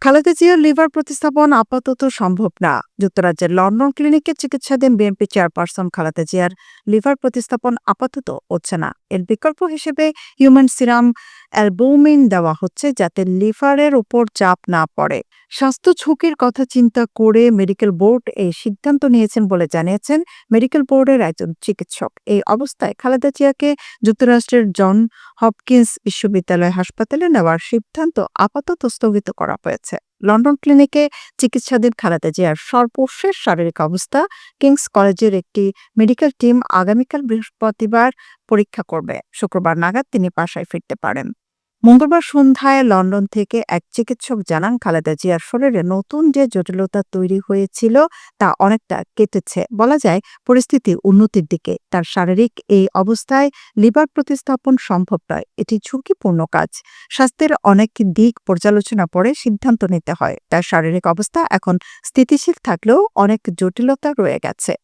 খালেদা জিয়ার লিভার প্রতিস্থাপন আপাতত সম্ভব না। যুক্তরাজ্যের লন্ডন ক্লিনিকে চিকিৎসাধীন বিএনপি চেয়ারপারসন খালেদা জিয়ার লিভার প্রতিস্থাপন আপাতত হচ্ছে না। এর বিকল্প হিসেবে হিউম্যান সিরাম অ্যালবুমিন দেওয়া হচ্ছে, যাতে লিভারের উপর চাপ না পড়ে। স্বাস্থ্য ঝুঁকির কথা চিন্তা করে মেডিকেল বোর্ড এই সিদ্ধান্ত নিয়েছেন বলে জানিয়েছেন মেডিকেল বোর্ডের একজন চিকিৎসক। এই অবস্থায় খালেদা জিয়াকে যুক্তরাষ্ট্রের জন হপকিন্স বিশ্ববিদ্যালয় হাসপাতালে নেওয়ার সিদ্ধান্ত আপাতত স্থগিত করা হয়েছে। লন্ডন ক্লিনিকে চিকিৎসাধীন খালেদা জিয়ার সর্বশেষ শারীরিক অবস্থা কিংস কলেজের একটি মেডিকেল টিম আগামীকাল বৃহস্পতিবার পরীক্ষা করবে। শুক্রবার নাগাদ তিনি বাসায় ফিরতে পারেন। মঙ্গলবার সন্ধ্যায় লন্ডন থেকে এক চিকিৎসক জানান, খালেদা জিয়ার শরীরে নতুন যে জটিলতা তৈরি হয়েছিল তা অনেকটা কেটেছে। বলা যায় পরিস্থিতি উন্নতির দিকে। তার শারীরিক এই অবস্থায় লিভার প্রতিস্থাপন সম্ভব নয়। এটি ঝুঁকিপূর্ণ কাজ। স্বাস্থ্যের অনেক দিক পর্যালোচনা করে সিদ্ধান্ত নিতে হয়। তার শারীরিক অবস্থা এখন স্থিতিশীল থাকলেও অনেক জটিলতা রয়ে গেছে।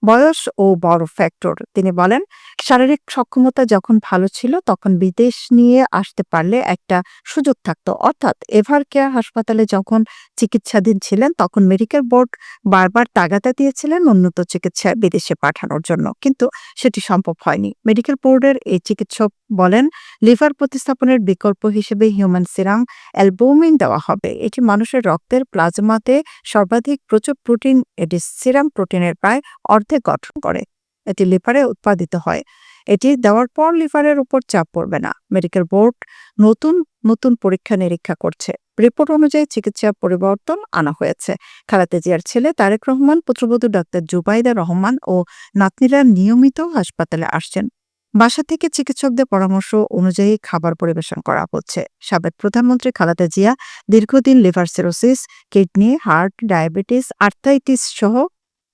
বয়স ও বড় ফ্যাক্টর। তিনি বলেন, শারীরিক সক্ষমতা যখন ভালো ছিল তখন বিদেশ নিয়ে আসতে পারলে একটা সুযোগ থাকতো। অর্থাৎ এভার কেয়ার হাসপাতালে যখন চিকিৎসাধীন ছিলেন তখন মেডিকেল বোর্ড বারবার তাগাদা দিয়েছিলেন উন্নত চিকিৎসায় বিদেশে পাঠানোর জন্য, কিন্তু সেটি সম্ভব হয়নি। মেডিকেল বোর্ডের এই চিকিৎসক বলেন, লিভার প্রতিস্থাপনের বিকল্প হিসেবে হিউম্যান সিরাম অ্যালবুমিন দেওয়া হবে। এটি মানুষের রক্তের প্লাজমাতে সর্বাধিক প্রচুর প্রোটিন, এটি সিরাম প্রোটিনের প্রায় অর্ধেক গঠন করে। এটি লিভারে উৎপাদিত হয়। এটি দেওয়ার পর লিভারের উপর চাপ পড়বে না। মেডিকেল বোর্ড নতুন নতুন পরীক্ষা নিরীক্ষা করছে। রিপোর্ট অনুযায়ী চিকিৎসা পরিবর্তন আনা হয়েছে। খালেদা জিয়ার ছেলে তারেক রহমান, পুত্রবধূ ডাক্তার জুবাইদা রহমান ও নাতনিরা নিয়মিত হাসপাতালে আসছেন। বাসা থেকে চিকিৎসকদের পরামর্শ অনুযায়ী খাবার পরিবেশন করা হচ্ছে। সাবেক প্রধানমন্ত্রী খালেদা জিয়া দীর্ঘদিন liver cirrhosis, kidney, heart, diabetes, arthritis সহ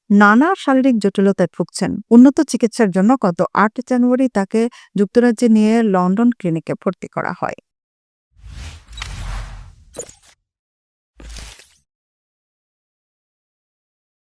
নানা শারীরিক জটিলতায় ভুগছেন। উন্নত চিকিৎসার জন্য গত ৮ জানুয়ারি তাকে যুক্তরাজ্যে নিয়ে লন্ডন ক্লিনিকে ভর্তি করা হয়।